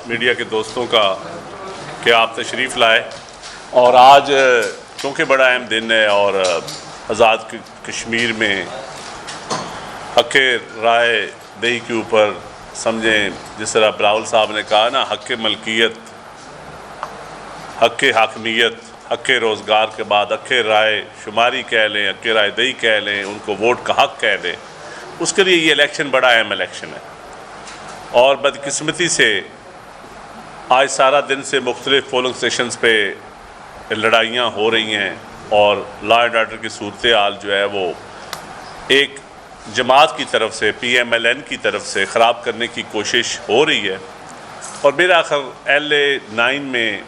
Media کے دوستوں کا کہ آپ تشریف لائے، اور آج چونکہ بڑا اہم دن ہے اور آزاد کشمیر میں حق رائے دہی کے اوپر سمجھیں، جس طرح بلاول صاحب نے کہا نا، حق ملکیت، حق حاکمیت، حق روزگار کے بعد حق رائے شماری کہہ لیں، حق رائے دہی کہہ لیں، ان کو ووٹ کا حق کہہ لیں، اس کے لیے یہ الیکشن بڑا اہم الیکشن ہے۔ اور بدقسمتی سے آج سارا دن سے مختلف پولنگ اسٹیشنز پہ لڑائیاں ہو رہی ہیں، اور لا اینڈ آرڈر کی صورتحال جو ہے وہ ایک جماعت کی طرف سے، پی ایم ایل این کی طرف سے خراب کرنے کی کوشش ہو رہی ہے۔ اور بالآخر LA9 میں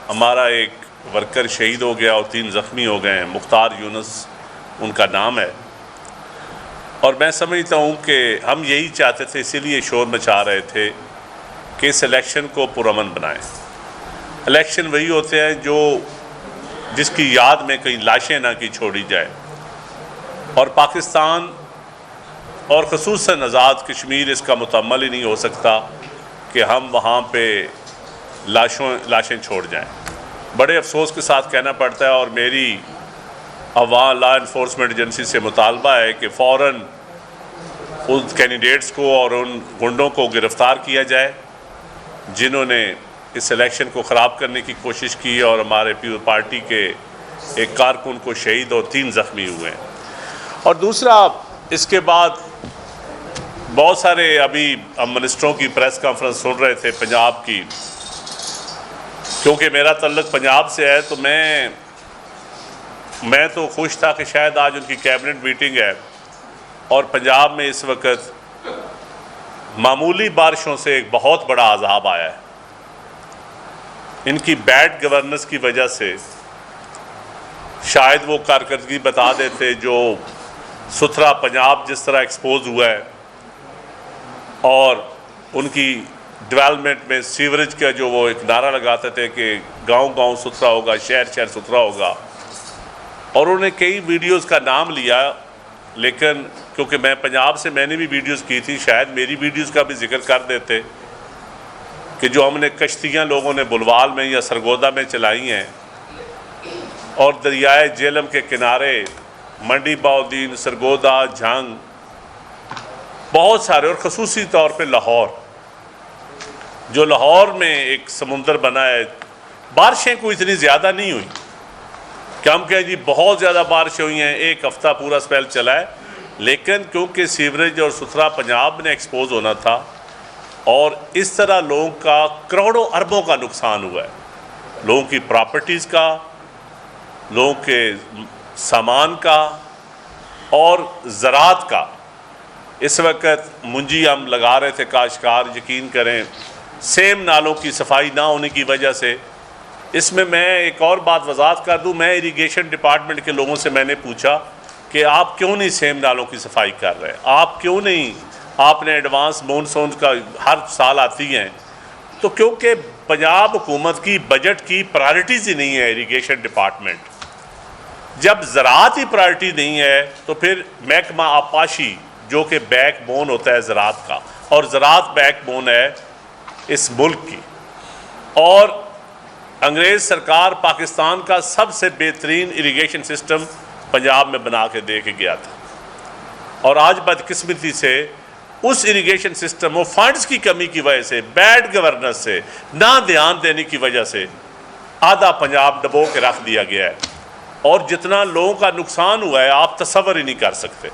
ہمارا ایک ورکر شہید ہو گیا اور 3 زخمی ہو گئے ہیں، مختار یونس ان کا نام ہے۔ اور میں سمجھتا ہوں کہ ہم یہی چاہتے تھے، اسی لیے شور مچا رہے تھے کہ اس الیکشن کو پرامن بنائیں۔ الیکشن وہی ہوتے ہیں جس کی یاد میں کہیں لاشیں نہ کی چھوڑی جائے، اور پاکستان اور خصوصاً آزاد کشمیر اس کا متحمل ہی نہیں ہو سکتا کہ ہم وہاں پہ لاشیں چھوڑ جائیں۔ بڑے افسوس کے ساتھ کہنا پڑتا ہے، اور میری عوام لا انفورسمنٹ ایجنسی سے مطالبہ ہے کہ فوراً ان کینڈیڈیٹس کو اور ان گنڈوں کو گرفتار کیا جائے جنہوں نے اس الیکشن کو خراب کرنے کی کوشش کی، اور ہمارے پیپل پارٹی کے ایک کارکن کو شہید اور 3 زخمی ہوئے ہیں۔ اور دوسرا، اس کے بعد بہت سارے ابھی ہم منسٹروں کی پریس کانفرنس سن رہے تھے پنجاب کی، کیونکہ میرا تعلق پنجاب سے ہے تو میں تو خوش تھا کہ شاید آج ان کی کیبنٹ میٹنگ ہے، اور پنجاب میں اس وقت معمولی بارشوں سے ایک بہت بڑا عذاب آیا ہے۔ ان کی بیڈ گورننس کی وجہ سے شاید وہ کارکردگی بتا دیتے جو ستھرا پنجاب جس طرح ایکسپوز ہوا ہے، اور ان کی ڈیولپمنٹ میں سیوریج کا جو وہ ایک نعرہ لگاتے تھے کہ گاؤں گاؤں ستھرا ہوگا، شہر شہر ستھرا ہوگا، اور انہوں نے کئی ویڈیوز کا نام لیا، لیکن کیونکہ میں پنجاب سے میں نے بھی ویڈیوز کی تھی، شاید میری ویڈیوز کا بھی ذکر کر دیتے کہ جو ہم نے کشتیاں لوگوں نے بلوال میں یا سرگودا میں چلائی ہیں، اور دریائے جہلم کے کنارے منڈی بہاؤالدین، سرگودا، جھنگ، بہت سارے، اور خصوصی طور پہ لاہور، جو لاہور میں ایک سمندر بنا ہے۔ بارشیں کوئی اتنی زیادہ نہیں ہوئی کہ ہم کہیں جی بہت زیادہ بارشیں ہوئی ہیں، 1 ہفتہ پورا سپیل چلا ہے، لیکن کیونکہ سیوریج اور ستھرا پنجاب نے ایکسپوز ہونا تھا، اور اس طرح لوگوں کا کروڑوں اربوں کا نقصان ہوا ہے، لوگوں کی پراپرٹیز کا، لوگوں کے سامان کا، اور زراعت کا۔ اس وقت منجی ہم لگا رہے تھے، کاشتکار یقین کریں سیم نالوں کی صفائی نہ ہونے کی وجہ سے۔ اس میں ایک اور بات وضاحت کر دوں، میں اریگیشن ڈپارٹمنٹ کے لوگوں سے میں نے پوچھا کہ آپ کیوں نہیں سیم نالوں کی صفائی کر رہے، آپ کیوں نہیں، آپ نے ایڈوانس مونسون کا ہر سال آتی ہیں، تو کیونکہ پنجاب حکومت کی بجٹ کی پرائرٹیز ہی نہیں ہے اریگیشن ڈپارٹمنٹ۔ جب زراعت ہی پرائرٹی نہیں ہے تو پھر محکمہ آبپاشی جو کہ بیک بون ہوتا ہے زراعت کا، اور زراعت بیک بون ہے اس ملک کی، اور انگریز سرکار پاکستان کا سب سے بہترین اریگیشن سسٹم پنجاب میں بنا کے دے کے گیا تھا، اور آج بدقسمتی سے اس اریگیشن سسٹم و فنڈز کی کمی کی وجہ سے، بیڈ گورننس سے، نہ دھیان دینے کی وجہ سے آدھا پنجاب ڈبو کے رکھ دیا گیا ہے، اور جتنا لوگوں کا نقصان ہوا ہے آپ تصور ہی نہیں کر سکتے۔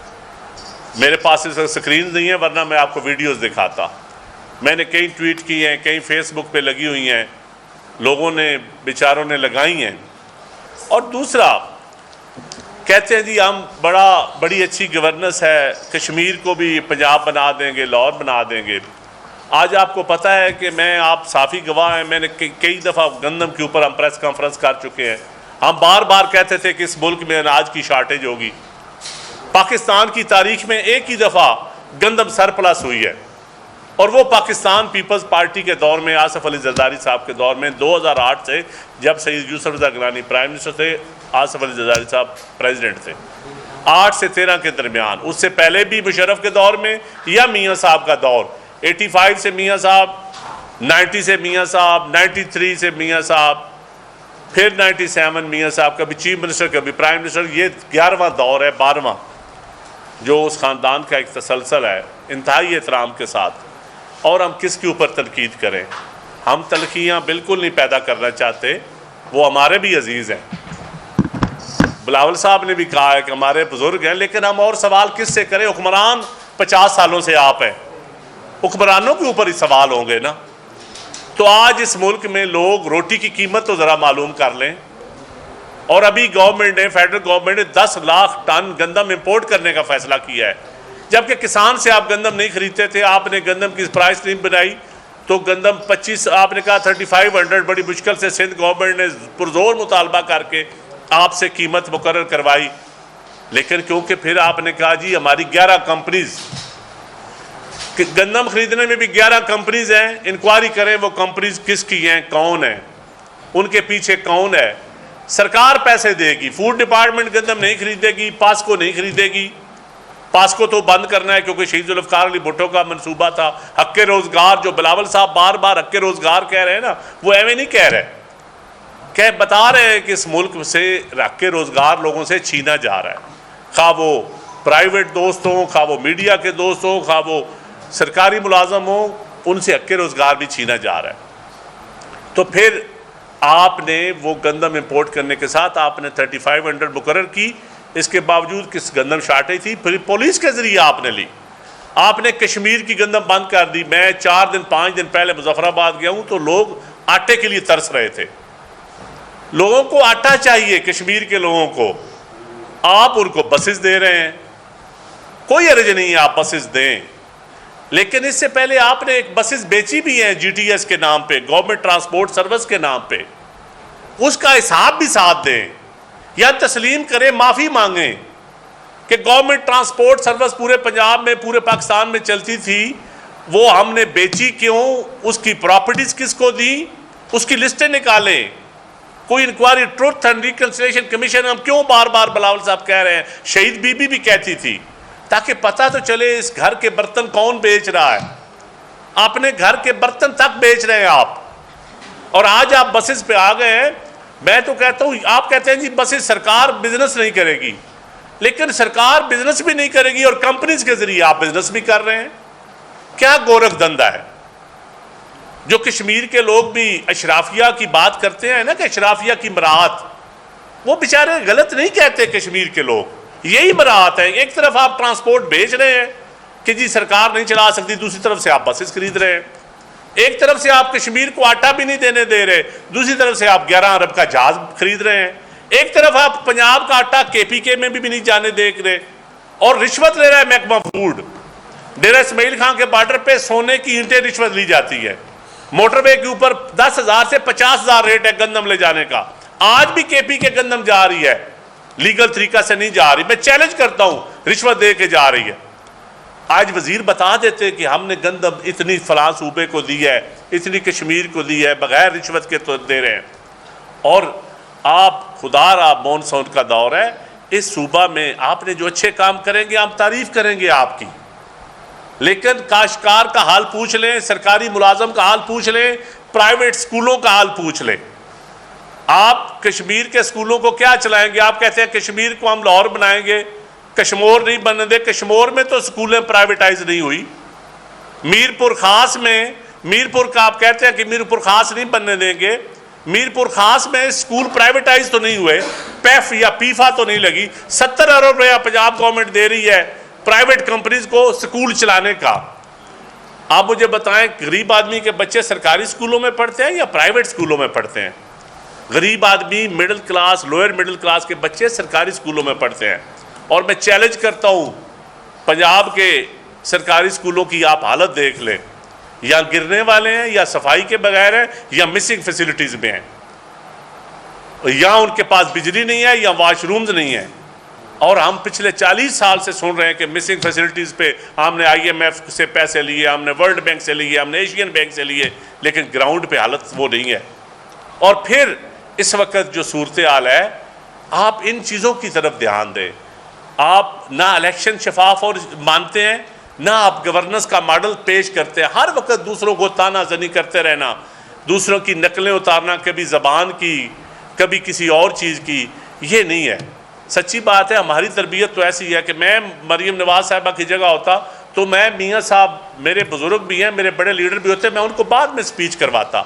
میرے پاس اس وقت سکرین نہیں ہے، ورنہ میں آپ کو ویڈیوز دکھاتا۔ میں نے کئی ٹویٹ کی ہیں، کئی فیس بک پہ لگی ہوئی ہیں، لوگوں نے بیچاروں نے لگائی ہیں۔ اور دوسرا کہتے ہیں جی ہم بڑی اچھی گورننس ہے، کشمیر کو بھی پنجاب بنا دیں گے، لاہور بنا دیں گے۔ آج آپ کو پتہ ہے کہ آپ صافی گواہ ہیں، میں نے کئی دفعہ گندم کے اوپر ہم پریس کانفرنس کر چکے ہیں، ہم بار بار کہتے تھے کہ اس ملک میں اناج کی شارٹیج ہوگی۔ پاکستان کی تاریخ میں ایک ہی دفعہ گندم سرپلس ہوئی ہے، اور وہ پاکستان پیپلز پارٹی کے دور میں، آصف علی زرداری صاحب کے دور میں 2008 سے، جب سید یوسف رضا گیلانی پرائم منسٹر تھے، آصف علی زرداری صاحب پریزیڈنٹ تھے، 8 سے 13 کے درمیان۔ اس سے پہلے بھی مشرف کے دور میں یا میاں صاحب کا دور، 85 سے میاں صاحب 90 سے میاں صاحب، 93 سے میاں صاحب، پھر 97 میاں صاحب، کبھی چیف منسٹر کبھی پرائم منسٹر. یہ 11واں دور ہے، 12واں، جو اس خاندان کا ایک تسلسل ہے انتہائی احترام کے ساتھ. اور ہم کس کے اوپر تنقید کریں؟ ہم تلخیاں بالکل نہیں پیدا کرنا چاہتے، وہ ہمارے بھی عزیز ہیں. بلاول صاحب نے بھی کہا ہے کہ ہمارے بزرگ ہیں، لیکن ہم اور سوال کس سے کریں؟ حکمران 50 سالوں سے آپ ہیں، حکمرانوں کے اوپر ہی سوال ہوں گے نا. تو آج اس ملک میں لوگ روٹی کی قیمت تو ذرا معلوم کر لیں. اور ابھی گورنمنٹ نے، فیڈرل گورنمنٹ نے 10 لاکھ ٹن گندم امپورٹ کرنے کا فیصلہ کیا ہے، جبکہ کسان سے آپ گندم نہیں خریدتے تھے. آپ نے گندم کی پرائس نہیں بنائی تو گندم 25، آپ نے کہا 3500، بڑی مشکل سے سندھ گورنمنٹ نے پرزور مطالبہ کر کے آپ سے قیمت مقرر کروائی. لیکن کیونکہ پھر آپ نے کہا جی ہماری 11 کمپنیز، گندم خریدنے میں بھی 11 کمپنیز ہیں، انکوائری کریں وہ کمپنیز کس کی ہیں، کون ہیں، ان کے پیچھے کون ہے. سرکار پیسے دے گی، فوڈ ڈپارٹمنٹ گندم نہیں خریدے گی، پاسکو نہیں خریدے گی. پاسکو تو بند کرنا ہے کیونکہ شہید ذوالفقار علی بھٹو کا منصوبہ تھا. حق روزگار، جو بلاول صاحب بار بار حق روزگار کہہ رہے ہیں نا، وہ ایویں نہیں کہہ رہے، کہ بتا رہے ہیں کہ اس ملک سے حق روزگار لوگوں سے چھینا جا رہا ہے، خواہ وہ پرائیویٹ دوست ہوں، خواہ وہ میڈیا کے دوست ہوں، خواہ وہ سرکاری ملازم ہوں، ان سے حق روزگار بھی چھینا جا رہا ہے. تو پھر آپ نے وہ گندم امپورٹ کرنے کے ساتھ آپ نے 3500 مقرر کی. اس کے باوجود کس گندم شارٹیج تھی، پھر پولیس کے ذریعے آپ نے لی. آپ نے کشمیر کی گندم بند کر دی. میں 4 دن 5 دن پہلے مظفر آباد گیا ہوں تو لوگ آٹے کے لیے ترس رہے تھے. لوگوں کو آٹا چاہیے، کشمیر کے لوگوں کو. آپ ان کو بسز دے رہے ہیں، کوئی حرج نہیں ہے آپ بسز دیں، لیکن اس سے پہلے آپ نے ایک بسز بیچی بھی ہیں GTS کے نام پہ، گورنمنٹ ٹرانسپورٹ سروس کے نام پہ. اس کا حساب بھی ساتھ دیں یا تسلیم کریں، معافی مانگیں کہ گورنمنٹ ٹرانسپورٹ سروس پورے پنجاب میں، پورے پاکستان میں چلتی تھی، وہ ہم نے بیچی کیوں، اس کی پراپرٹیز کس کو دی، اس کی لسٹیں نکالیں. کوئی inquiry, truth and reconciliation commission ہم کیوں بار بار بلاول صاحب کہہ رہے ہیں، شہید بی بی بھی کہتی تھی، تاکہ پتہ تو چلے اس گھر کے برتن کون بیچ رہا ہے. اپنے گھر کے برتن تک بیچ رہے ہیں آپ، اور آج آپ بسز پہ آ گئے ہیں. میں تو کہتا ہوں، آپ کہتے ہیں جی بسز سرکار بزنس نہیں کرے گی، لیکن سرکار بزنس بھی نہیں کرے گی اور کمپنیز کے ذریعے آپ بزنس بھی کر رہے ہیں. کیا گورکھ دھندا ہے؟ جو کشمیر کے لوگ بھی اشرافیہ کی بات کرتے ہیں نا کہ اشرافیہ کی مراعات، وہ بیچارے غلط نہیں کہتے کشمیر کے لوگ، یہی مراعات ہے. ایک طرف آپ ٹرانسپورٹ بھیج رہے ہیں کہ جی سرکار نہیں چلا سکتی، دوسری طرف سے آپ بسز خرید رہے ہیں. ایک طرف سے آپ کشمیر کو آٹا بھی نہیں دینے دے رہے، دوسری طرف سے آپ 11 ارب کا جہاز خرید رہے ہیں. ایک طرف آپ پنجاب کا آٹا KPK میں بھی نہیں جانے دیکھ رہے، اور رشوت لے رہا ہے محکمہ فوڈ. ڈیرہ اسماعیل خان کے بارڈر پہ سونے کی اینٹیں رشوت لی جاتی ہے. موٹر وے کے اوپر 10,000 سے 50,000 ریٹ ہے گندم لے جانے کا. آج بھی KPK گندم جا رہی ہے، لیگل طریقہ سے نہیں جا رہی. میں چیلنج کرتا ہوں، رشوت دے کے جا رہی ہے. آج وزیر بتا دیتے کہ ہم نے گندم اتنی فلاں صوبے کو دی ہے، اتنی کشمیر کو دی ہے، بغیر رشوت کے تو دے رہے ہیں. اور آپ خدا را مونسون کا دور ہے، اس صوبہ میں آپ نے جو اچھے کام کریں گے ہم تعریف کریں گے آپ کی، لیکن کاشتکار کا حال پوچھ لیں، سرکاری ملازم کا حال پوچھ لیں، پرائیویٹ سکولوں کا حال پوچھ لیں. آپ کشمیر کے سکولوں کو کیا چلائیں گے؟ آپ کہتے ہیں کشمیر کو ہم لاہور بنائیں گے، کشمور نہیں بننے دے. کشمور میں تو سکولیں پرائیویٹائز نہیں ہوئی. میرپور خاص میں، میرپور کا آپ کہتے ہیں کہ میرپور خاص نہیں بننے دیں گے، میرپور خاص میں سکول پرائیویٹائز تو نہیں ہوئے، پیف یا پیفا تو نہیں لگی. 70 ارب روپیہ پنجاب گورنمنٹ دے رہی ہے پرائیویٹ کمپنیز کو سکول چلانے کا. آپ مجھے بتائیں غریب آدمی کے بچے سرکاری سکولوں میں پڑھتے ہیں یا پرائیویٹ سکولوں میں پڑھتے ہیں؟ غریب آدمی، middle class, lower middle class کے بچے سرکاری سکولوں میں پڑھتے ہیں. اور میں چیلنج کرتا ہوں، پنجاب کے سرکاری سکولوں کی آپ حالت دیکھ لیں، یا گرنے والے ہیں، یا صفائی کے بغیر ہیں، یا مسنگ فیسلٹیز میں ہیں، یا ان کے پاس بجلی نہیں ہے، یا واش رومز نہیں ہیں. اور ہم پچھلے 40 سال سے سن رہے ہیں کہ مسنگ فیسلٹیز پہ ہم نے IMF سے پیسے لیے، ہم نے ورلڈ بینک سے لیے، ہم نے ایشین بینک سے لیے، لیکن گراؤنڈ پہ حالت وہ نہیں ہے. اور پھر اس وقت جو صورتحال ہے، آپ ان چیزوں کی طرف دھیان دیں. آپ نہ الیکشن شفاف اور مانتے ہیں، نہ آپ گورننس کا ماڈل پیش کرتے ہیں. ہر وقت دوسروں کو تانا زنی کرتے رہنا, دوسروں کی نقلیں اتارنا, کبھی زبان کی کبھی کسی اور چیز کی, یہ نہیں ہے. سچی بات ہے, ہماری تربیت تو ایسی ہے کہ میں مریم نواز صاحبہ کی جگہ ہوتا تو میں میاں صاحب, میرے بزرگ بھی ہیں, میرے بڑے لیڈر بھی ہوتے ہیں, میں ان کو بعد میں سپیچ کرواتا.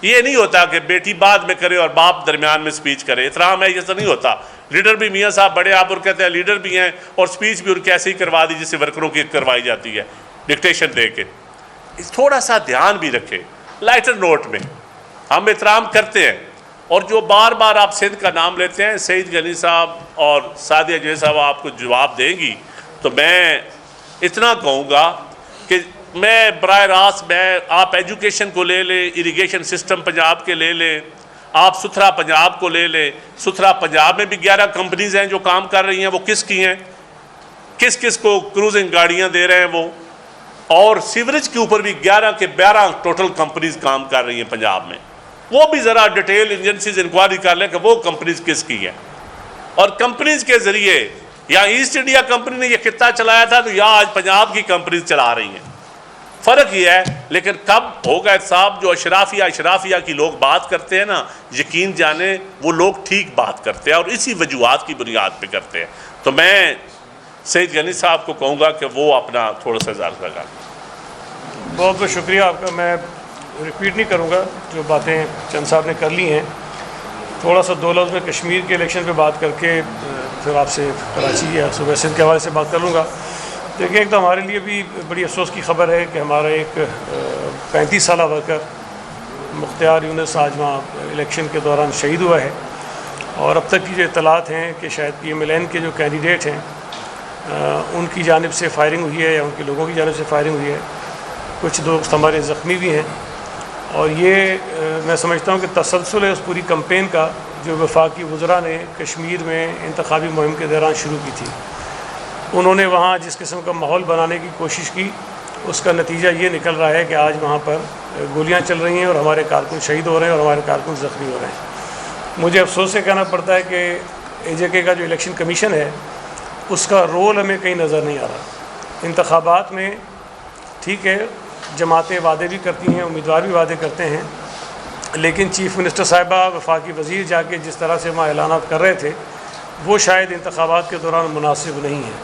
یہ نہیں ہوتا کہ بیٹی بعد میں کرے اور باپ درمیان میں سپیچ کرے. احترام ہے, ایسا نہیں ہوتا. لیڈر بھی میاں صاحب بڑے آپ اور کہتے ہیں لیڈر بھی ہیں, اور سپیچ بھی ان کی ایسے ہی کروا دی جسے ورکروں کی کروائی جاتی ہے ڈکٹیشن دے کے. تھوڑا سا دھیان بھی رکھے. لائٹر نوٹ میں ہم احترام کرتے ہیں, اور جو بار بار آپ سندھ کا نام لیتے ہیں, سعید غنی صاحب اور سعدیہ جو صاحب آپ کو جواب دیں گی, تو میں اتنا کہوں گا کہ میں براہ راست میں آپ ایجوکیشن کو لے لیں, اریگیشن سسٹم پنجاب کے لے لیں, آپ ستھرا پنجاب کو لے لیں. ستھرا پنجاب میں بھی 11 کمپنیز ہیں جو کام کر رہی ہیں. وہ کس کی ہیں, کس کس کو کروزنگ گاڑیاں دے رہے ہیں وہ, اور سیوریج کے اوپر بھی 11 کے 12 ٹوٹل کمپنیز کام کر رہی ہیں پنجاب میں. وہ بھی ذرا ڈیٹیل ایجنسیز انکوائری کر لیں کہ وہ کمپنیز کس کی ہیں, اور کمپنیز کے ذریعے یا ایسٹ انڈیا کمپنی نے یہ خطہ چلایا تھا تو یا آج پنجاب کی کمپنیز چلا رہی ہیں. فرق یہ ہے. لیکن کب ہوگا احتساب؟ جو اشرافیہ کی لوگ بات کرتے ہیں نا, یقین جانیں وہ لوگ ٹھیک بات کرتے ہیں اور اسی وجوہات کی بنیاد پہ کرتے ہیں. تو میں سعید غنی صاحب کو کہوں گا کہ وہ اپنا تھوڑا سا اظہار لگا. بہت بہت شکریہ آپ کا. میں ریپیٹ نہیں کروں گا جو باتیں چند صاحب نے کر لی ہیں. تھوڑا سا 2 لفظ میں کشمیر کے الیکشن پہ بات کر کے پھر آپ سے کراچی یا صوبہ سندھ کے حوالے سے بات کر لوں گا. دیکھیں, ایک تو ہمارے لیے بھی بڑی افسوس کی خبر ہے کہ ہمارا ایک 35 سالہ ورکر مختار یونس آج وہاں الیکشن کے دوران شہید ہوا ہے. اور اب تک کی جو اطلاعات ہیں کہ شاید PMLN کے جو کینڈیڈیٹ ہیں ان کی جانب سے فائرنگ ہوئی ہے یا ان کے لوگوں کی جانب سے فائرنگ ہوئی ہے. کچھ دوست ہمارے زخمی بھی ہیں. اور یہ میں سمجھتا ہوں کہ تسلسل ہے اس پوری کمپین کا جو وفاقی وزراء نے کشمیر میں انتخابی مہم کے دوران شروع کی تھی. انہوں نے وہاں جس قسم کا ماحول بنانے کی کوشش کی, اس کا نتیجہ یہ نکل رہا ہے کہ آج وہاں پر گولیاں چل رہی ہیں اور ہمارے کارکن شہید ہو رہے ہیں اور ہمارے کارکن زخمی ہو رہے ہیں. مجھے افسوس سے کہنا پڑتا ہے کہ AJK کا جو الیکشن کمیشن ہے اس کا رول ہمیں کہیں نظر نہیں آ رہا. انتخابات میں ٹھیک ہے جماعتیں وعدے بھی کرتی ہیں, امیدوار بھی وعدے کرتے ہیں, لیکن چیف منسٹر صاحبہ, وفاقی وزیر جا کے جس طرح سے وہاں اعلانات کر رہے تھے وہ شاید انتخابات کے دوران مناسب نہیں ہیں.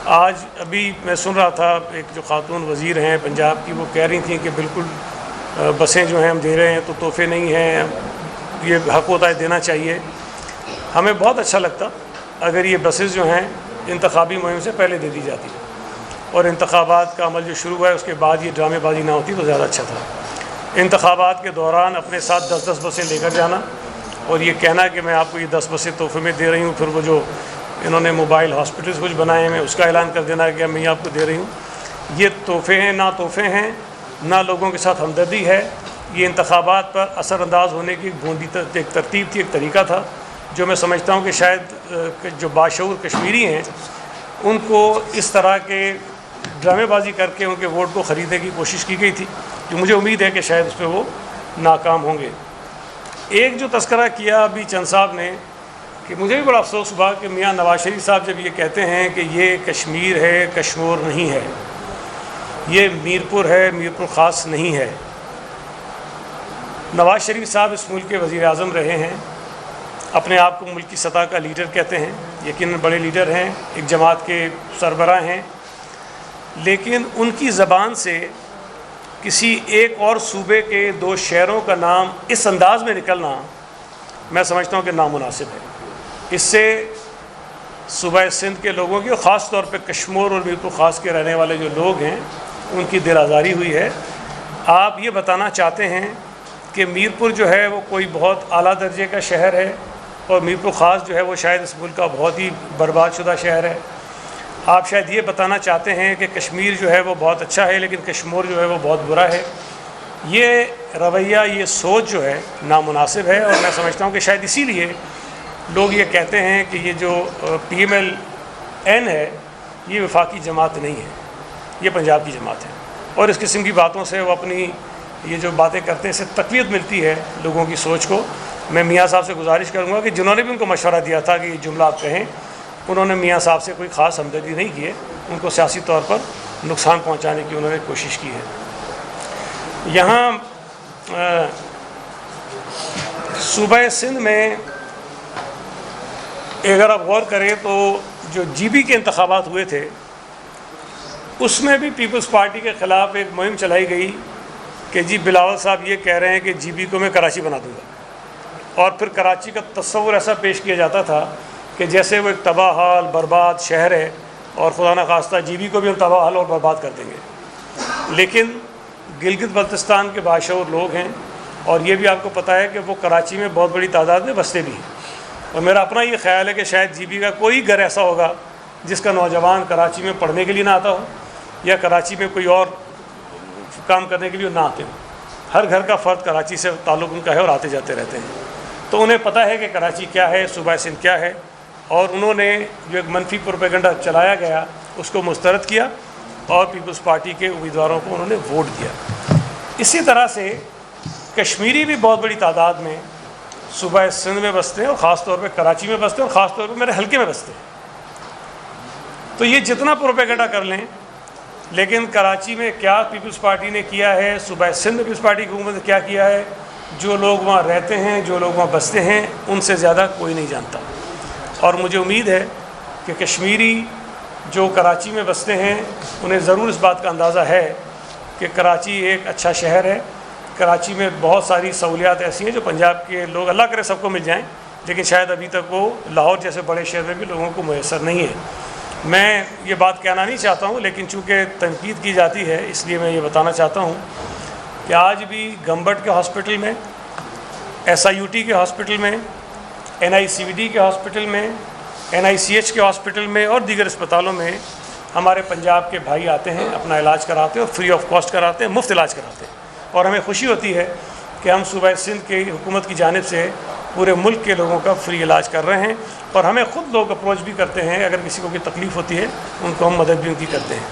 آج ابھی میں سن رہا تھا ایک جو خاتون وزیر ہیں پنجاب کی, وہ کہہ رہی تھیں کہ بالکل بسیں جو ہیں ہم دے رہے ہیں تو تحفے نہیں ہیں, یہ حق ہوتا ہے دینا چاہیے. ہمیں بہت اچھا لگتا اگر یہ بسیں جو ہیں انتخابی مہم سے پہلے دے دی جاتی اور انتخابات کا عمل جو شروع ہوا ہے اس کے بعد یہ ڈرامے بازی نہ ہوتی تو زیادہ اچھا تھا. انتخابات کے دوران اپنے ساتھ 10 بسیں لے کر جانا اور یہ کہنا کہ میں آپ کو یہ 10 بسیں تحفے میں دے رہی ہوں, پھر وہ جو انہوں نے موبائل ہاسپٹلس کچھ بنائے ہیں اس کا اعلان کر دینا کہ میں آپ کو دے رہی ہوں. یہ تحفے ہیں, نہ تحفے ہیں نہ لوگوں کے ساتھ ہمدردی ہے. یہ انتخابات پر اثر انداز ہونے کی بھونڈی ایک ترتیب تھی, ایک طریقہ تھا جو میں سمجھتا ہوں کہ شاید جو باشعور کشمیری ہیں ان کو اس طرح کے ڈرامے بازی کر کے ان کے ووٹ کو خریدنے کی کوشش کی گئی تھی, جو مجھے امید ہے کہ شاید اس پہ وہ ناکام ہوں گے. ایک جو تذکرہ کیا ابھی چند صاحب نے کہ مجھے بھی بڑا افسوس ہوا کہ میاں نواز شریف صاحب جب یہ کہتے ہیں کہ یہ کشمیر ہے, کشمور نہیں ہے, یہ میرپور ہے, میرپور خاص نہیں ہے. نواز شریف صاحب اس ملک کے وزیر اعظم رہے ہیں, اپنے آپ کو ملک کی سطح کا لیڈر کہتے ہیں, یقیناً بڑے لیڈر ہیں, ایک جماعت کے سربراہ ہیں, لیکن ان کی زبان سے کسی ایک اور صوبے کے 2 شہروں کا نام اس انداز میں نکلنا میں سمجھتا ہوں کہ نامناسب ہے. اس سے صوبہ سندھ کے لوگوں کی, اور خاص طور پہ کشمور اور میرپور خاص کے رہنے والے جو لوگ ہیں ان کی دل آزاری ہوئی ہے. آپ یہ بتانا چاہتے ہیں کہ میرپور جو ہے وہ کوئی بہت اعلیٰ درجے کا شہر ہے اور میرپور خاص جو ہے وہ شاید اس ملک کا بہت ہی برباد شدہ شہر ہے. آپ شاید یہ بتانا چاہتے ہیں کہ کشمیر جو ہے وہ بہت اچھا ہے لیکن کشمور جو ہے وہ بہت برا ہے. یہ رویہ, یہ سوچ جو ہے نامناسب ہے, اور میں سمجھتا ہوں کہ شاید اسی لیے لوگ یہ کہتے ہیں کہ یہ جو PMLN ہے یہ وفاقی جماعت نہیں ہے, یہ پنجاب کی جماعت ہے. اور اس قسم کی باتوں سے وہ اپنی یہ جو باتیں کرتے ہیں اس سے تقویت ملتی ہے لوگوں کی سوچ کو. میں میاں صاحب سے گزارش کروں گا کہ جنہوں نے بھی ان کو مشورہ دیا تھا کہ یہ جملہ آپ کہیں, انہوں نے میاں صاحب سے کوئی خاص ہمدردی نہیں کی ہے, ان کو سیاسی طور پر نقصان پہنچانے کی انہوں نے کوشش کی ہے۔ یہاں صوبہ سندھ میں اگر آپ غور کریں تو جو جی بی کے انتخابات ہوئے تھے اس میں بھی پیپلز پارٹی کے خلاف ایک مہم چلائی گئی کہ جی بلاول صاحب یہ کہہ رہے ہیں کہ جی بی کو میں کراچی بنا دوں گا، اور پھر کراچی کا تصور ایسا پیش کیا جاتا تھا کہ جیسے وہ ایک تباہ حال برباد شہر ہے اور خدا نخواستہ جی بی کو بھی ہم تباہ حال اور برباد کر دیں گے۔ لیکن گلگت بلتستان کے باشعور لوگ ہیں، اور یہ بھی آپ کو پتہ ہے کہ وہ کراچی میں بہت بڑی تعداد میں بستے بھی ہیں، اور میرا اپنا یہ خیال ہے کہ شاید جی بی کا کوئی گھر ایسا ہوگا جس کا نوجوان کراچی میں پڑھنے کے لیے نہ آتا ہو یا کراچی میں کوئی اور کام کرنے کے لیے نہ آتے ہوں۔ ہر گھر کا فرد کراچی سے تعلق ان کا ہے اور آتے جاتے رہتے ہیں، تو انہیں پتہ ہے کہ کراچی کیا ہے، صوبہ سندھ کیا ہے، اور انہوں نے جو ایک منفی پروپیگنڈا چلایا گیا اس کو مسترد کیا اور پیپلز پارٹی کے امیدواروں کو انہوں نے ووٹ دیا۔ اسی طرح سے کشمیری بھی بہت بڑی تعداد میں صوبہ سندھ میں بستے ہیں، اور خاص طور پہ کراچی میں بستے ہیں، اور خاص طور پہ میرے حلقے میں بستے ہیں۔ تو یہ جتنا پروپیگنڈا کر لیں، لیکن کراچی میں کیا پیپلز پارٹی نے کیا ہے، صوبہ سندھ میں پیپلز پارٹی کی حکومت نے کیا کیا ہے، جو لوگ وہاں رہتے ہیں، جو لوگ وہاں بستے ہیں، ان سے زیادہ کوئی نہیں جانتا۔ اور مجھے امید ہے کہ کشمیری جو کراچی میں بستے ہیں انہیں ضرور اس بات کا اندازہ ہے کہ کراچی ایک اچھا شہر ہے۔ کراچی میں بہت ساری سہولیات ایسی ہیں جو پنجاب کے لوگ، اللہ کرے سب کو مل جائیں، لیکن شاید ابھی تک وہ لاہور جیسے بڑے شہر میں بھی لوگوں کو میسر نہیں ہے۔ میں یہ بات کہنا نہیں چاہتا ہوں، لیکن چونکہ تنقید کی جاتی ہے اس لیے میں یہ بتانا چاہتا ہوں کہ آج بھی گمبٹ کے ہاسپٹل میں، ایس آئی یو ٹی کے ہاسپٹل میں، این آئی سی وی ڈی کے ہاسپٹل میں، این آئی سی ایچ کے ہاسپٹل میں اور دیگر اسپتالوں میں ہمارے پنجاب کے بھائی آتے ہیں، اپنا علاج کراتے ہیں اور فری آف کاسٹ کراتے ہیں، مفت علاج کراتے ہیں، اور ہمیں خوشی ہوتی ہے کہ ہم صوبہ سندھ کی حکومت کی جانب سے پورے ملک کے لوگوں کا فری علاج کر رہے ہیں، اور ہمیں خود لوگ اپروچ بھی کرتے ہیں، اگر کسی کو کوئی تکلیف ہوتی ہے ان کو ہم مدد بھی ان کی کرتے ہیں۔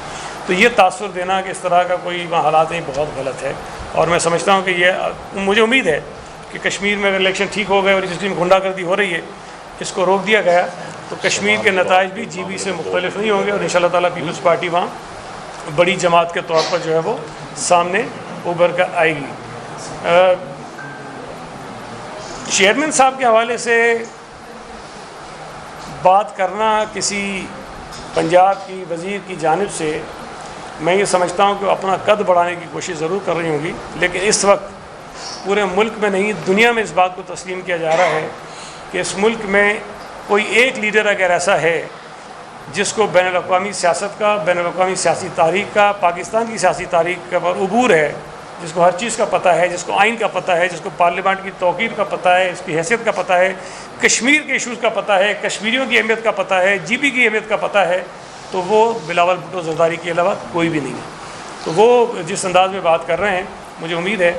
تو یہ تاثر دینا کہ اس طرح کا کوئی وہاں حالات نہیں، بہت غلط ہے، اور میں سمجھتا ہوں کہ یہ، مجھے امید ہے کہ کشمیر میں اگر الیکشن ٹھیک ہو گئے اور اس میں غنڈہ گردی ہو رہی ہے اس کو روک دیا گیا تو کشمیر کے نتائج بھی جی بی سے مختلف نہیں ہوں گے، اور انشاءاللہ تعالیٰ پیپلز پارٹی وہاں بڑی جماعت کے طور پر جو ہے وہ سامنے ابھر کر آئے گی۔ چیئرمین صاحب کے حوالے سے بات کرنا کسی پنجاب کی وزیر کی جانب سے، میں یہ سمجھتا ہوں کہ وہ اپنا قد بڑھانے کی کوشش ضرور کر رہی ہوں گی، لیکن اس وقت پورے ملک میں نہیں، دنیا میں اس بات کو تسلیم کیا جا رہا ہے کہ اس ملک میں کوئی ایک لیڈر اگر ایسا ہے جس کو بین الاقوامی سیاست کا، بین الاقوامی سیاسی تاریخ کا، پاکستان کی سیاسی تاریخ کا پر عبور ہے، جس کو ہر چیز کا پتہ ہے، جس کو آئین کا پتہ ہے، جس کو پارلیمنٹ کی توقیر کا پتہ ہے، اس کی حیثیت کا پتہ ہے، کشمیر کے ایشوز کا پتہ ہے، کشمیریوں کی اہمیت کا پتہ ہے، جی بی کی اہمیت کا پتہ ہے، تو وہ بلاول بھٹو زرداری کے علاوہ کوئی بھی نہیں ہے۔ تو وہ جس انداز میں بات کر رہے ہیں، مجھے امید ہے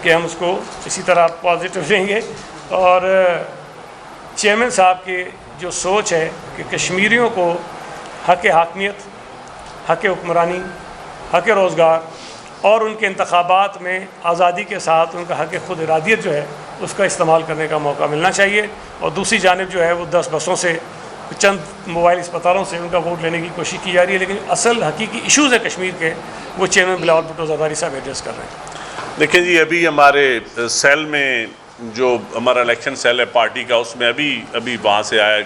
کہ ہم اس کو اسی طرح پازیٹیو لیں گے، اور چیئرمین صاحب کی جو سوچ ہے کہ کشمیریوں کو حق حاکمیت، حق حکمرانی، حق روزگار اور ان کے انتخابات میں آزادی کے ساتھ ان کا حق خود ارادیت جو ہے اس کا استعمال کرنے کا موقع ملنا چاہیے، اور دوسری جانب جو ہے وہ 10 بسوں سے، چند موبائل اسپتالوں سے ان کا ووٹ لینے کی کوشش کی جا رہی ہے، لیکن اصل حقیقی ایشوز ہیں کشمیر کے، وہ چیئرمین بلاول بھٹو زرداری صاحب ایڈریس کر رہے ہیں۔ دیکھیں جی، ابھی ہمارے سیل میں جو ہمارا الیکشن سیل ہے پارٹی کا، اس میں ابھی وہاں سے آیا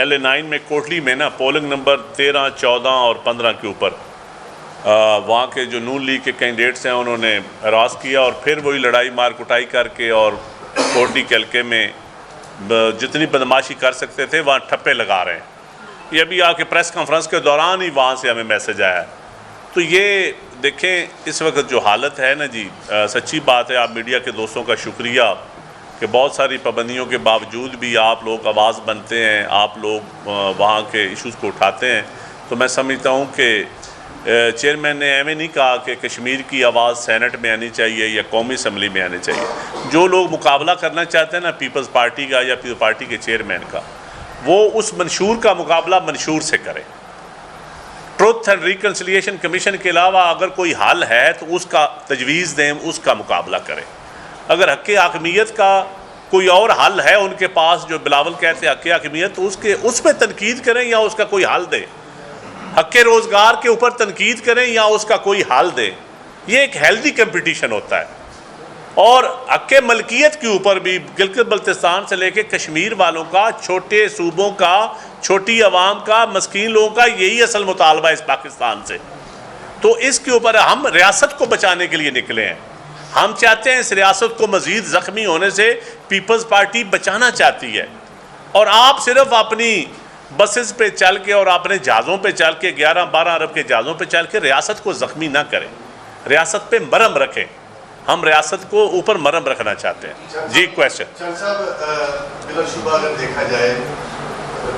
LA9 میں کوٹلی میں نا پولنگ نمبر 13، 14 اور 15 کے اوپر وہاں کے جو نون لیگ کے کینڈیڈیٹس ہیں انہوں نے ہراس کیا، اور پھر وہی لڑائی مار کٹائی کر کے اور کوٹلی کے حلقے میں جتنی بدماشی کر سکتے تھے وہاں ٹھپے لگا رہے ہیں۔ یہ ابھی آ کے پریس کانفرنس کے دوران ہی وہاں سے ہمیں میسج آیا ہے۔ تو یہ دیکھیں اس وقت جو حالت ہے نا جی، سچی بات ہے، آپ میڈیا کے دوستوں کا شکریہ کہ بہت ساری پابندیوں کے باوجود بھی آپ لوگ آواز بنتے ہیں، آپ لوگ وہاں کے ایشوز کو اٹھاتے ہیں۔ تو میں سمجھتا ہوں کہ چیئرمین نے ایویں نہیں کہا کہ کشمیر کی آواز سینٹ میں آنی چاہیے یا قومی اسمبلی میں آنی چاہیے۔ جو لوگ مقابلہ کرنا چاہتے ہیں نا پیپلز پارٹی کا یا پیپلز پارٹی کے چیئرمین کا، وہ اس منشور کا مقابلہ منشور سے کرے۔ ٹروتھ اینڈ ریکنسیلیشن کمیشن کے علاوہ اگر کوئی حل ہے تو اس کا تجویز دیں، اس کا مقابلہ کریں۔ اگر حق حاکمیت کا کوئی اور حل ہے ان کے پاس، جو بلاول کہتے ہیں حق حاکمیت، تو اس پہ تنقید کریں یا اس کا کوئی حل دیں۔ حق روزگار کے اوپر تنقید کریں یا اس کا کوئی حل دیں. یہ ایک ہیلدی کمپٹیشن ہوتا ہے. اور حق ملکیت کے اوپر بھی گلگت بلتستان سے لے کے کشمیر والوں کا، چھوٹے صوبوں کا، چھوٹی عوام کا، مسکین لوگوں کا یہی اصل مطالبہ ہے اس پاکستان سے. تو اس کے اوپر ہم ریاست کو بچانے کے لیے نکلے ہیں. ہم چاہتے ہیں اس ریاست کو مزید زخمی ہونے سے پیپلز پارٹی بچانا چاہتی ہے. اور آپ صرف اپنی بسز پہ چل کے اور اپنے جہازوں پہ چل کے 11-12 ارب کے جہازوں پہ چل کے ریاست کو زخمی نہ کریں. ریاست پہ مرہم رکھیں. ہم ریاست کو اوپر مرہم رکھنا چاہتے ہیں. جی کویسچن. چند صاحب، بلا شبہ اگر دیکھا جائے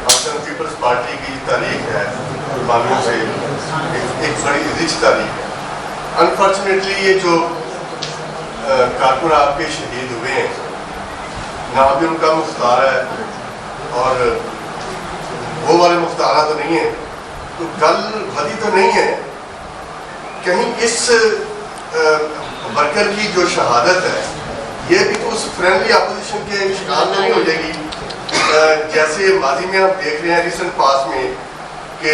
پاکستان پیپلز پارٹی کی تاریخ ہے قربانیوں سے ایک بڑی رچ تاریخ ہے. انفارچونیٹلی یہ جو کارکن آپ کے شہید ہوئے ہیں، نہ بھی ان کا مختار ہے اور وہ والے مختارہ تو نہیں ہیں، تو گل بدی تو نہیں ہے. کہیں اس ورکر کی جو شہادت ہے یہ بھی تو اس فرینڈلی اپوزیشن کے شکار تو نہیں ہو جائے گی، جیسے ماضی میں ہم دیکھ رہے ہیں ریسنٹ پاس میں کہ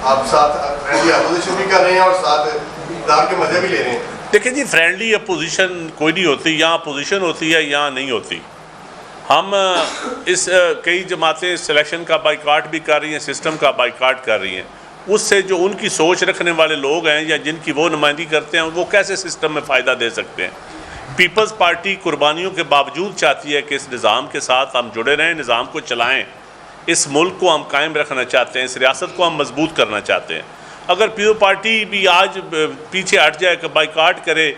آپ ساتھ فرینڈلی اپوزیشن بھی کر رہے ہیں اور ساتھ اقتدار کے مزے بھی لے رہے ہیں. دیکھیں جی، فرینڈلی اپوزیشن کوئی نہیں ہوتی. یہاں اپوزیشن ہوتی ہے، یہاں نہیں ہوتی. ہم کئی جماعتیں سلیکشن کا بائیکاٹ بھی کر رہی ہیں، سسٹم کا بائیکاٹ کر رہی ہیں. اس سے جو ان کی سوچ رکھنے والے لوگ ہیں یا جن کی وہ نمائندگی کرتے ہیں وہ کیسے سسٹم میں فائدہ دے سکتے ہیں. پیپلز پارٹی قربانیوں کے باوجود چاہتی ہے کہ اس نظام کے ساتھ ہم جڑے رہیں، نظام کو چلائیں. اس ملک کو ہم قائم رکھنا چاہتے ہیں، اس ریاست کو ہم مضبوط کرنا چاہتے ہیں. اگر پیو پارٹی بھی آج پیچھے ہٹ جائے کہ بائیکاٹ کرے،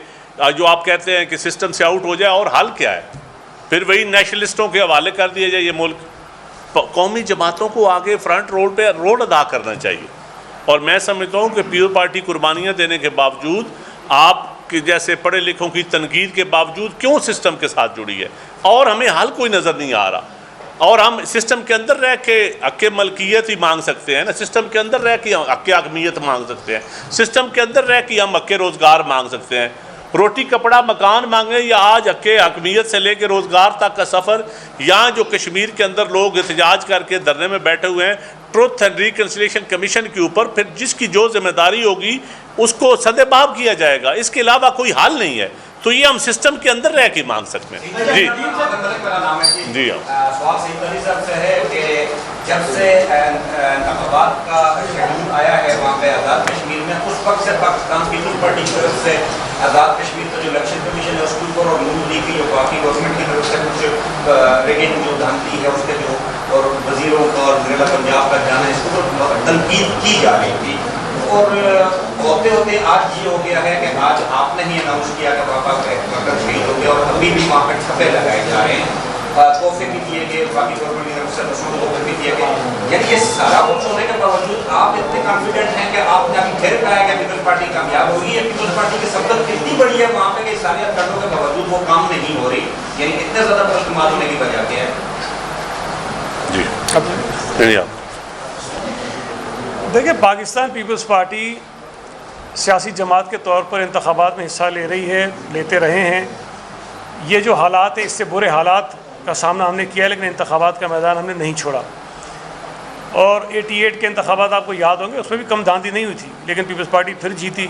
جو آپ کہتے ہیں کہ سسٹم سے آؤٹ ہو جائے، اور حل کیا ہے؟ پھر وہی نیشنلسٹوں کے حوالے کر دیا جائے یہ ملک. قومی جماعتوں کو آگے فرنٹ رول ادا کرنا چاہیے. اور میں سمجھتا ہوں کہ پیو پارٹی قربانیاں دینے کے باوجود، آپ کے جیسے پڑھے لکھوں کی تنقید کے باوجود کیوں سسٹم کے ساتھ جڑی ہے، اور ہمیں حل کوئی نظر نہیں آ رہا. اور ہم سسٹم کے اندر رہ کے حق ملکیت ہی مانگ سکتے ہیں نا، سسٹم کے اندر رہ کے حق حاکمیت مانگ سکتے ہیں، سسٹم کے اندر رہ کے ہم حق روزگار مانگ سکتے ہیں. روٹی کپڑا مکان مانگیں یا آج حق حاکمیت سے لے کے روزگار تک کا سفر. یہاں جو کشمیر کے اندر لوگ احتجاج کر کے دھرنے میں بیٹھے ہوئے ہیں ٹروتھ اینڈ ریکنسیلیشن کمیشن کے اوپر، پھر جس کی جو ذمہ داری ہوگی اس کو سدباب کیا جائے گا. اس کے علاوہ کوئی حل نہیں ہے. تو یہ ہم سسٹم کے اندر رہ کے مانگ سکتے ہیں. جی جی ہاں. سوال سعید علی صاحب سے ہے کہ جب سے انتخابات کا شیڈول آیا ہے وہاں پہ آزاد کشمیر میں، اس وقت سے پاکستان پیپلز پارٹی کی طرف سے آزاد کشمیر کا جو الیکشن کمیشن ہے اس کے اوپر، اور نون لیگ کی جو باقی گورنمنٹ کی طرف سے کچھ ریگنگ جو دھانتی ہے اس کے جو، اور وزیروں کا اور وزیر پنجاب کا جانا ہے، اس کے اوپر تنقید کی جا رہی تھی. اور ہوتے ہوتے آج یہ ہو گیا ہے کہ آج آپ نے ہی اناؤنس کیا کہ وہاں پر ورکر شہید ہو گیا، اور ابھی بھی وہاں پہ چھپے لگائے جا رہے ہیں، تحفے بھی دیے گئے، باقی گورنمنٹ کی طرف سے رسول تحفے بھی دیے گئے. یعنی یہ سارا کچھ ہونے کے باوجود آپ اتنے کانفیڈنٹ ہیں کہ آپ نے ابھی پھر کہا کہ پیپلز پارٹی کامیاب ہوگی. ہے پیپلز پارٹی کی سبقت اتنی بڑی ہے وہاں پہ کہ سارے کنڈوں کے باوجود وہ کام نہیں ہو رہی. یعنی اتنے زیادہ پرشتمال ہونے کی وجہ کیا ہے؟ جی دیکھیں، پاکستان پیپلز پارٹی سیاسی جماعت کے طور پر انتخابات میں حصہ لے رہی ہے، لیتے رہے ہیں. یہ جو حالات ہیں اس سے برے حالات کا سامنا ہم نے کیا ہے، لیکن انتخابات کا میدان ہم نے نہیں چھوڑا. اور 88 کے انتخابات آپ کو یاد ہوں گے، اس میں بھی کم دھاندلی نہیں ہوئی تھی، لیکن پیپلز پارٹی پھر جیتی.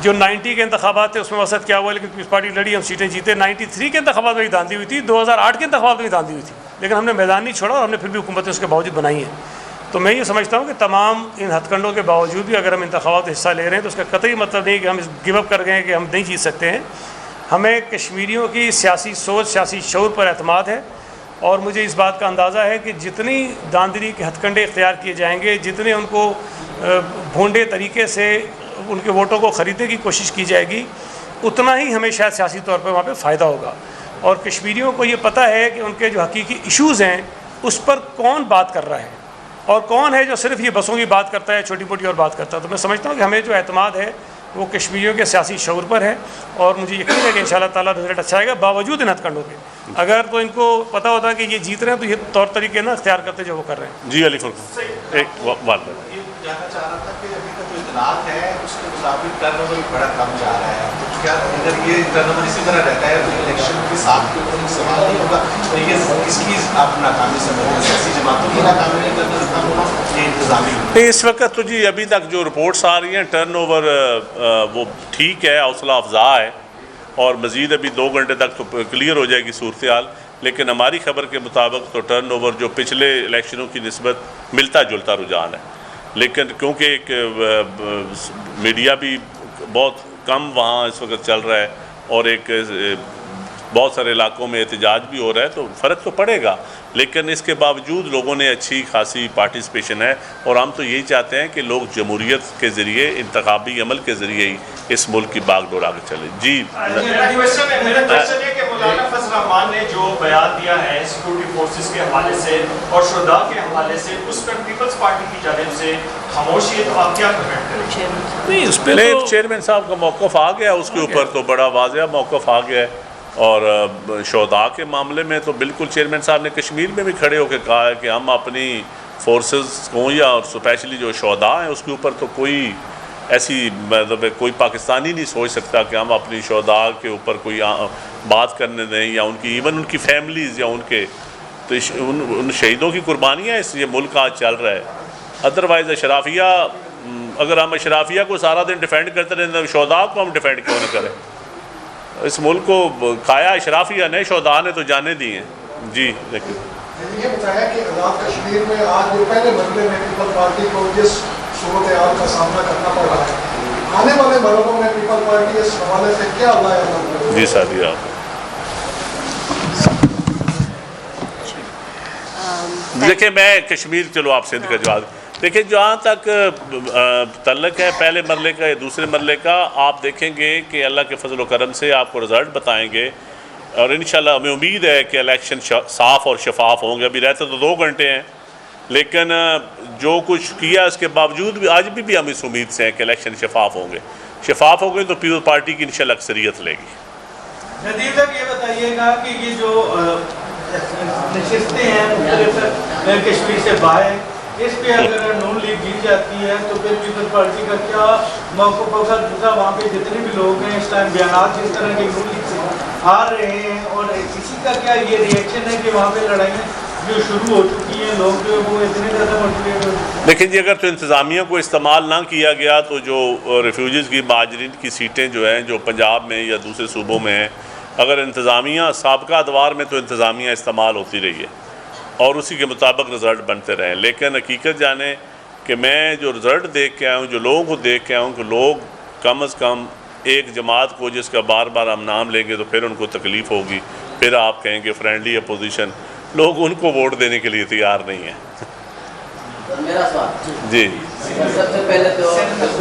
جو 90 کے انتخابات تھے اس میں وسعت کیا ہوا، لیکن پیپلز پارٹی لڑی، ہم سیٹیں جیتے. 93 کے انتخابات میں بھی دھاندلی ہوئی تھی، 2008 کے انتخابات میں بھی دھاندلی ہوئی تھی، لیکن ہم نے میدان نہیں چھوڑا اور ہم نے پھر بھی حکومتیں اس کے باوجود بنائی ہیں. تو میں یہ سمجھتا ہوں کہ تمام ان ہتھ کنڈوں کے باوجود بھی اگر ہم انتخابات میں حصہ لے رہے ہیں تو اس کا قطعی مطلب نہیں کہ ہم گیو اپ کر گئے کہ ہم نہیں جیت سکتے ہیں. ہمیں کشمیریوں کی سیاسی سوچ، سیاسی شعور پر اعتماد ہے، اور مجھے اس بات کا اندازہ ہے کہ جتنی داندلی کے ہتھ کنڈے اختیار کیے جائیں گے، جتنے ان کو بھونڈے طریقے سے ان کے ووٹوں کو خریدنے کی کوشش کی جائے گی، اتنا ہی ہمیں شاید سیاسی طور پر وہاں پہ فائدہ ہوگا. اور کشمیریوں کو یہ پتہ ہے کہ ان کے جو حقیقی ایشوز ہیں اس پر کون بات کر رہا ہے اور کون ہے جو صرف یہ بسوں کی بات کرتا ہے، چھوٹی موٹی اور بات کرتا ہے. تو میں سمجھتا ہوں کہ ہمیں جو اعتماد ہے وہ کشمیریوں کے سیاسی شعور پر ہے، اور مجھے یقین ہے کہ انشاءاللہ تعالیٰ رزلٹ اچھا آئے گا باوجود ان ہتھ کنڈوں کے. اگر تو ان کو پتہ ہوتا کہ یہ جیت رہے ہیں تو یہ طور طریقے نہ اختیار کرتے جو وہ کر رہے ہیں. جی علی فرق ایک والد یہ جاننا چاہ رہا تھا کہ ابھی تک اطلاعات ہیں اس کے مطابق ٹرن اوور بڑا کم جا رہا ہے. تو کیا اگر یہ ٹرن اوور اسی طرح رہتا ہے الیکشن کے ساتھ کے اوپر سوال نہیں ہوگا تو یہ کس کی آپ ناکامی سمجھتے ہیں؟ سیاسی جماعتوں کی ناکامی نہیں کرنا ختم ہونا یہ انتظامی ہوگا؟ نہیں، اس وقت تو جی ابھی تک جو رپورٹس آ رہی ہیں ٹرن اوور وہ ٹھیک ہے، حوصلہ افزا ہے، اور مزید ابھی 2 گھنٹے تک تو کلیئر ہو جائے گی صورتحال. لیکن ہماری خبر کے مطابق تو ٹرن اوور جو پچھلے الیکشنوں کی نسبت ملتا جلتا رجحان ہے. لیکن کیونکہ ایک میڈیا بھی بہت کم وہاں اس وقت چل رہا ہے اور ایک بہت سارے علاقوں میں احتجاج بھی ہو رہا ہے تو فرق تو پڑے گا. لیکن اس کے باوجود لوگوں نے اچھی خاصی پارٹیسپیشن ہے، اور ہم تو یہی چاہتے ہیں کہ لوگ جمہوریت کے ذریعے، انتخابی عمل کے ذریعے ہی اس ملک کی باغ ڈور آگے چلے. جی میرا کوشچن ہے کہ مولانا فضل الرحمان نے جو بیان دیا ہے سیکورٹی فورسز کے حوالے سے اور شہداء کے حوالے سے، اس پر پیپلز پارٹی کی جانب سے خاموشی ہے، تو آپ کیا کمنٹ کریں؟ نہیں، اس پہ نہیں، چیئرمین صاحب کا موقف آ گیا اس کے اوپر، تو بڑا واضح موقف آ گیا ہے. اور شہداء کے معاملے میں تو بالکل چیئرمین صاحب نے کشمیر میں بھی کھڑے ہو کے کہا ہے کہ ہم اپنی فورسز کو یا اسپیشلی جو شہداء ہیں اس کے اوپر تو کوئی ایسی مطلب کوئی پاکستانی نہیں سوچ سکتا کہ ہم اپنی شہداء کے اوپر کوئی بات کرنے دیں، یا ان کی ایون ان کی فیملیز یا ان کے تو ان شہیدوں کی قربانیاں اس یہ ملک آج چل رہا ہے. ادروائز اشرافیہ، اگر ہم اشرافیہ کو سارا دن ڈیفینڈ کرتے رہیں تو شہداء کو ہم ڈیفینڈ کیوں نہ کریں؟ اس ملک کو کھایا اشرافیہ نے، شہداء نے تو جانے دی ہیں. جی لیکن یہ بتایا کہ آزاد کشمیر میں آج جو پہلے مرحلے میں پیپل پارٹی کو جس صورتحال کا سامنا کرنا پڑ رہا ہے، آنے والے مرحلوں میں پیپل پارٹی اس حوالے سے کیا اللہ جی سادی آپ دیکھیں، میں کشمیر چلو آپ سندھ کا جواب دیکھیں، جہاں تک تعلق ہے پہلے مرحلے کا یا دوسرے مرحلے کا، آپ دیکھیں گے کہ اللہ کے فضل و کرم سے آپ کو رزلٹ بتائیں گے، اور انشاءاللہ ہمیں امید ہے کہ الیکشن صاف اور شفاف ہوں گے. ابھی رہتے تو 2 گھنٹے ہیں، لیکن جو کچھ کیا اس کے باوجود بھی آج بھی ہم اس امید سے ہیں کہ الیکشن شفاف ہوں گے. شفاف ہو گئے تو پیپل پارٹی کی انشاءاللہ اکثریت لے گی. ندیم صاحب یہ بتائیے گا کہ یہ جو نشستیں ہیں مختلف کشمیر سے باہر، اس پہ اگر نون لیگ جیت جاتی ہے تو پھر پیپل پارٹی کا کیا موقف ہوگا؟ دوسرا وہاں پہ جتنے بھی لوگ ہیں اس ٹائم بیانات جس طرح کے نون لیگ سے آ رہے ہیں، اور کسی کا کیا یہ ری ایکشن ہے کہ وہاں پہ لڑائیاں جو شروع ہو چکی ہیں، لوگ جو وہ اتنے زیادہ موٹیویٹ ہو چکے ہیں؟ لیکن جی اگر تو انتظامیہ کو استعمال نہ کیا گیا تو جو ریفیوجیز کی مہاجرین کی سیٹیں جو ہیں جو پنجاب میں یا دوسرے صوبوں میں ہیں، اگر انتظامیہ سابقہ ادوار میں تو انتظامیہ استعمال ہوتی رہی ہے اور اسی کے مطابق رزلٹ بنتے رہے. لیکن حقیقت جانے کہ میں جو رزلٹ دیکھ کے آیا ہوں، جو لوگوں کو دیکھ کے آیا ہوں، کہ لوگ کم از کم ایک جماعت کو جس کا بار بار ہم نام لیں گے تو پھر ان کو تکلیف ہوگی، پھر آپ کہیں گے فرینڈلی اپوزیشن، لوگ ان کو ووٹ دینے کے لیے تیار نہیں ہیں. میرا سوال جی سب سے پہلے تو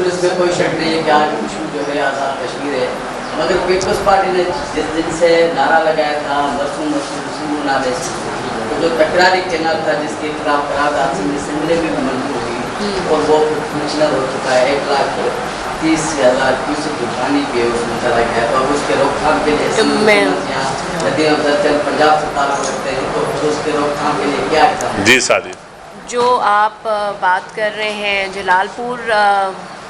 اس میں کوئی شک نہیں ہے کہ آج جو ہے آزاد کشمیر ہے، مگر پیپلز پارٹی نے جس دن سے نعرہ لگایا تھا مرسوم تو جو تکراری کینال تھا جس کے خلاف قرارداد اسمبلی میں بھی منظور ہوئی اور وہ فنکشنل ہو چکا ہے، 1,30,000 کیوسک پانی بھی اس میں چلا گیا، تو اب اس کے روک تھام کے لیے ندیم افضل پنجاب سے تعلق رکھتے ہیں، تو اس کے روک تھام کے لیے کیا اقدام؟ جی سادی جو آپ بات کر رہے ہیں جلال پور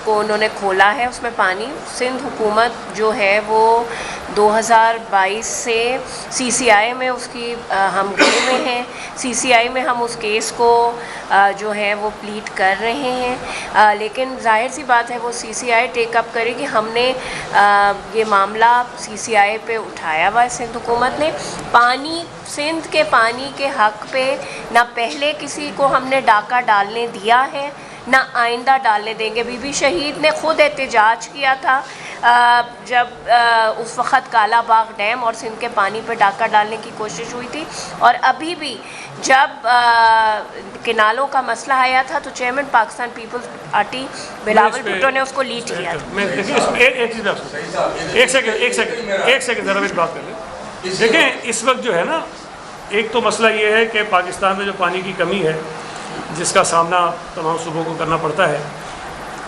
کو انہوں نے کھولا ہے، اس میں پانی سندھ حکومت جو ہے وہ 2022 سے سی سی آئی میں اس کی ہم گئے ہوئے ہیں، سی سی آئی میں ہم اس کیس کو جو ہے وہ پلیٹ کر رہے ہیں، لیکن ظاہر سی بات ہے وہ سی سی آئی ٹیک اپ کرے گی. ہم نے یہ معاملہ سی سی آئی پہ اٹھایا ہوا ہے سندھ حکومت نے. پانی سندھ کے پانی کے حق پہ نہ پہلے کسی کو ہم نے ڈاکہ ڈالنے دیا ہے نہ آئندہ ڈالنے دیں گے. بی بی شہید نے خود احتجاج کیا تھا جب اس وقت کالا باغ ڈیم اور سندھ کے پانی پہ ڈاکہ ڈالنے کی کوشش ہوئی تھی، اور ابھی بھی جب کنالوں کا مسئلہ آیا تھا تو چیئرمین پاکستان پیپلز پارٹی بلاول بھٹو نے اس کو لیڈ کیا تھا. ایک سیکنڈ ذرا ایک بات کر لیں. دیکھیں اس وقت جو ہے نا، ایک تو مسئلہ یہ ہے کہ پاکستان میں جو پانی کی کمی ہے جس کا سامنا تمام صوبوں کو کرنا پڑتا ہے،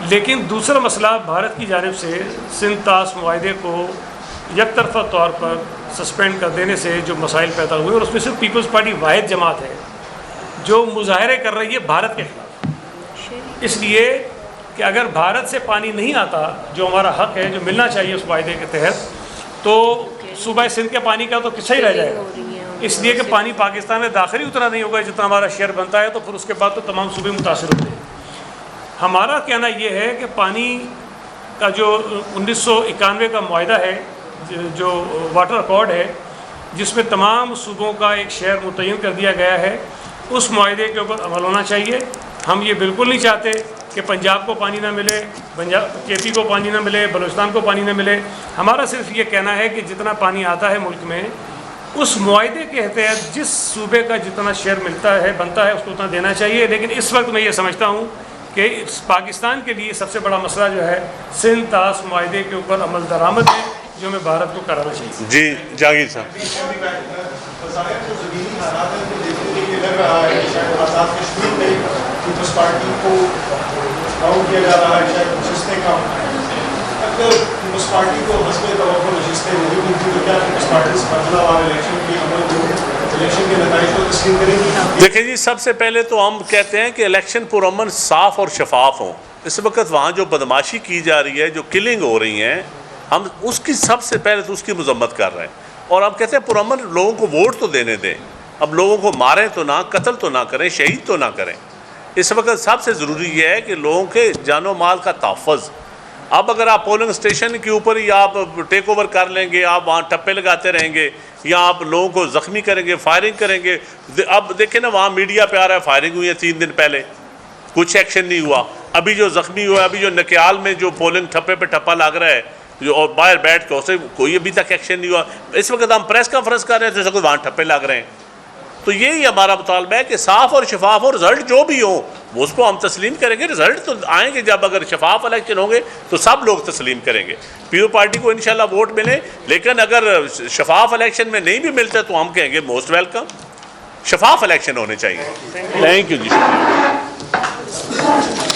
لیکن دوسرا مسئلہ بھارت کی جانب سے سندھ طاس معاہدے کو یک طرفہ طور پر سسپینڈ کر دینے سے جو مسائل پیدا ہوئے، اور اس میں صرف پیپلز پارٹی واحد جماعت ہے جو مظاہرے کر رہی ہے بھارت کے خلاف، اس لیے کہ کہ اگر بھارت سے پانی نہیں آتا جو ہمارا حق ہے جو ملنا چاہیے اس معاہدے کے تحت تو صوبہ سندھ کے پانی کا تو قصہ ہی رہ جائے گا، اس لیے کہ پانی پاکستان میں داخل ہی اتنا نہیں ہوگا جتنا ہمارا شیئر بنتا ہے، تو پھر اس کے بعد تو تمام صوبے متاثر ہوتے ہیں۔ ہمارا کہنا یہ ہے کہ پانی کا جو 1991 کا معاہدہ ہے جو واٹر اکارڈ ہے جس میں تمام صوبوں کا ایک شیئر متعین کر دیا گیا ہے، اس معاہدے کے اوپر عمل ہونا چاہیے۔ ہم یہ بالکل نہیں چاہتے کہ پنجاب کو پانی نہ ملے، کے پی کو پانی نہ ملے، بلوچستان کو پانی نہ ملے۔ ہمارا صرف یہ کہنا ہے کہ جتنا پانی آتا ہے ملک میں اس معاہدے کے تحت جس صوبے کا جتنا شیئر بنتا ہے اس کو اتنا دینا چاہیے۔ لیکن اس وقت میں یہ سمجھتا ہوں کہ پاکستان کے لیے سب سے بڑا مسئلہ جو ہے سندھ طاس معاہدے کے اوپر عمل درآمد ہے جو ہمیں بھارت کو کرانا چاہیے۔ جی جہانگیر صاحب، جو زمینی حالات ہیں تو دیکھنے کے لیے لگ رہا ہے کہ شاید آزاد کشمیر میں پیپلز پارٹی کو ڈاؤن کیا جا رہا ہے، شاید نشستیں کم ہیں۔ اگر پیپلز پارٹی کو حسب توقع نشستیں نہیں ملتی تو کیا پیپلز پارٹی سے بدلا والے الیکشن کی عمل جو الیکشن کے نتائج کو تسلیم کریں گی؟ دیکھیں جی، سب سے پہلے تو ہم کہتے ہیں کہ الیکشن پرامن صاف اور شفاف ہوں۔ اس وقت وہاں جو بدماشی کی جا رہی ہے، جو کلنگ ہو رہی ہیں، ہم اس کی سب سے پہلے تو اس کی مذمت کر رہے ہیں، اور ہم کہتے ہیں پرامن لوگوں کو ووٹ تو دینے دیں، اب لوگوں کو ماریں تو نہ، قتل تو نہ کریں، شہید تو نہ کریں۔ اس وقت سب سے ضروری یہ ہے کہ لوگوں کے جان و مال کا تحفظ۔ اب اگر آپ پولنگ اسٹیشن کے اوپر ہی آپ ٹیک اوور کر لیں گے، آپ وہاں ٹپے لگاتے رہیں گے یا آپ لوگوں کو زخمی کریں گے، فائرنگ کریں گے، اب دیکھیں نا وہاں میڈیا پہ آ رہا ہے فائرنگ ہوئی ہے 3 دن پہلے، کچھ ایکشن نہیں ہوا۔ ابھی جو زخمی ہوا ہے، ابھی جو نکیال میں جو پولنگ ٹھپے پہ ٹھپا لگ رہا ہے جو اور باہر بیٹھ کے اسے کوئی ابھی تک ایکشن نہیں ہوا۔ اس وقت ہم پریس کانفرنس کر رہے ہیں تو اس وقت وہاں ٹھپے لگ رہے ہیں۔ تو یہی ہمارا مطالبہ ہے کہ صاف اور شفاف اور رزلٹ جو بھی ہوں وہ اس کو ہم تسلیم کریں گے۔ رزلٹ تو آئیں گے جب اگر شفاف الیکشن ہوں گے تو سب لوگ تسلیم کریں گے، پیو پارٹی کو انشاءاللہ ووٹ ملے۔ لیکن اگر شفاف الیکشن میں نہیں بھی ملتے تو ہم کہیں گے موسٹ ویلکم، شفاف الیکشن ہونے چاہیے۔ تھینک یو جی، شکریہ۔